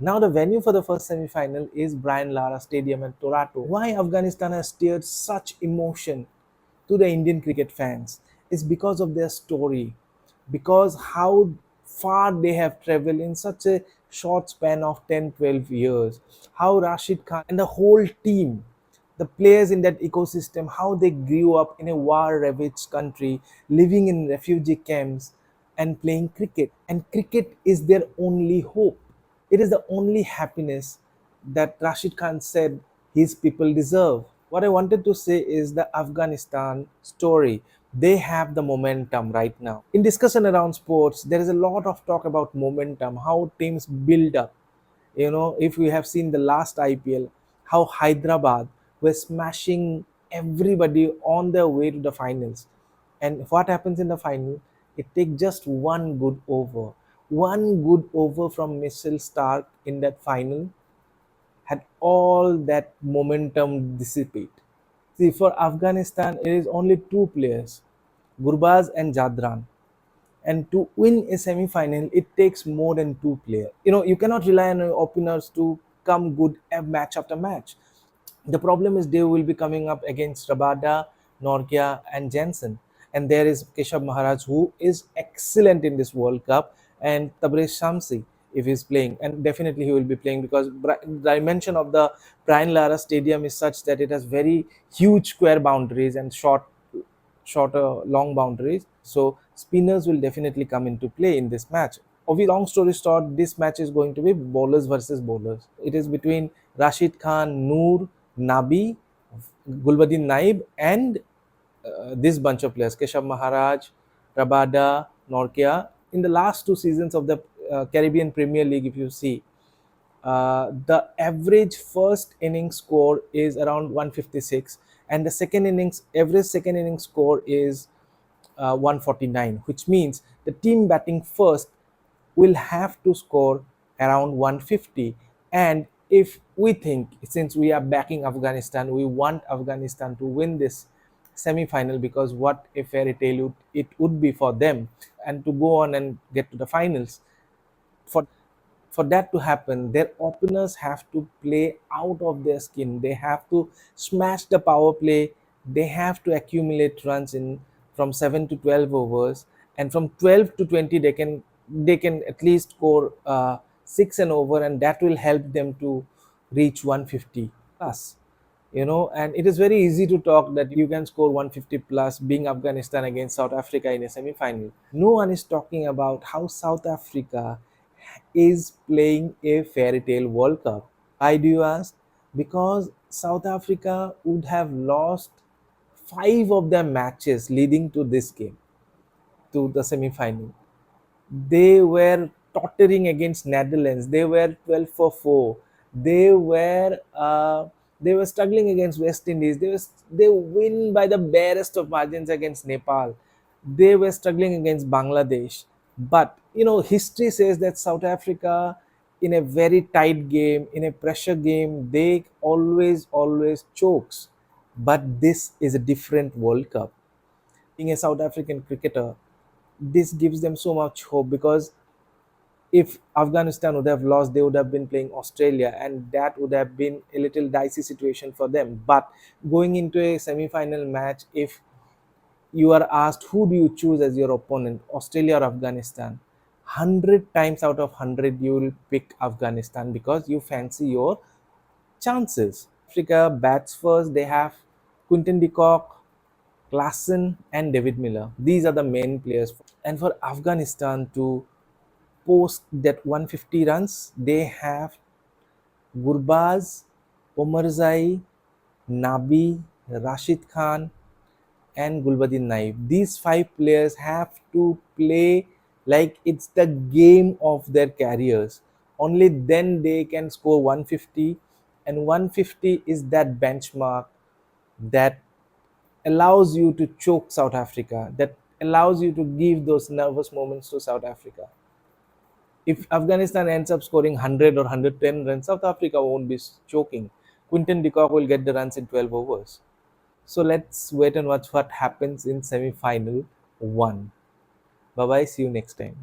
Now, the venue for the first semi-final is Brian Lara Stadium in Toronto. Why Afghanistan has stirred such emotion to the Indian cricket fans is because of their story, because how far they have traveled in such a short span of 10, 12 years, how Rashid Khan and the whole team, the players in that ecosystem, how they grew up in a war-ravaged country, living in refugee camps and playing cricket. And cricket is their only hope. It is the only happiness that Rashid Khan said his people deserve. What I wanted to say is the Afghanistan story. They have the momentum right now. In discussion around sports, there is a lot of talk about momentum, how teams build up. If we have seen the last IPL, how Hyderabad were smashing everybody on their way to the finals. And what happens in the final? It takes just one good over. One good over from Mitchell Stark in that final had all that momentum dissipate. See, for Afghanistan, it is only two players, Gurbaz and Jadran. And to win a semi-final, it takes more than two players. You cannot rely on your openers to come good match after match. The problem is they will be coming up against Rabada, Norkia, and Jensen. And there is Keshav Maharaj, who is excellent in this World Cup, and Tabriz Shamsi, if he's playing. And definitely he will be playing because the dimension of the Brian Lara Stadium is such that it has very huge square boundaries and shorter long boundaries. So spinners will definitely come into play in this match. Obviously, long story short, this match is going to be bowlers versus bowlers. It is between Rashid Khan, Noor, Nabi, Gulbuddin Naib, and this bunch of players, Keshav Maharaj, Rabada, Norkia. In the last two seasons of the Caribbean Premier League, if you see, the average first inning score is around 156, and the second innings average second inning score is 149, which means the team batting first will have to score around 150. And if we think, since we are backing Afghanistan, we want Afghanistan to win this semi-final, because what a fairy tale it would be for them, and to go on and get to the finals. For for that to happen, their openers have to play out of their skin. They have to smash the power play. They have to accumulate runs in from 7 to 12 overs, and from 12 to 20 they can at least score 6 and over, and that will help them to reach 150 plus. And it is very easy to talk that you can score 150 plus being Afghanistan against South Africa in a semi-final. No one is talking about how South Africa is playing a fairy tale World Cup. Why do you ask? Because South Africa would have lost five of their matches leading to this game, to the semi-final. They were tottering against Netherlands. They were 12 for 4. They were struggling against West Indies. They win by the barest of margins against Nepal. They were struggling against Bangladesh. But history says that South Africa, in a very tight game, in a pressure game, they always chokes. But this is a different World Cup. Being a South African cricketer, this gives them so much hope, because if Afghanistan would have lost, they would have been playing Australia, and that would have been a little dicey situation for them. But going into a semi-final match, if you are asked who do you choose as your opponent, Australia or Afghanistan, 100 times out of 100 you will pick Afghanistan because you fancy your chances. Africa bats first. They have Quinton de Kock, Klassen, and David Miller. These are the main players. And for Afghanistan to post that 150 runs, they have Gurbaz, Omarzai, Nabi, Rashid Khan, and Gulbuddin Naib. These five players have to play like it's the game of their careers. Only then they can score 150, and 150 is that benchmark that allows you to choke South Africa, that allows you to give those nervous moments to South Africa. If Afghanistan ends up scoring 100 or 110 runs, South Africa won't be choking. Quinton de Kock will get the runs in 12 overs. So let's wait and watch what happens in semi final 1. Bye bye, see you next time.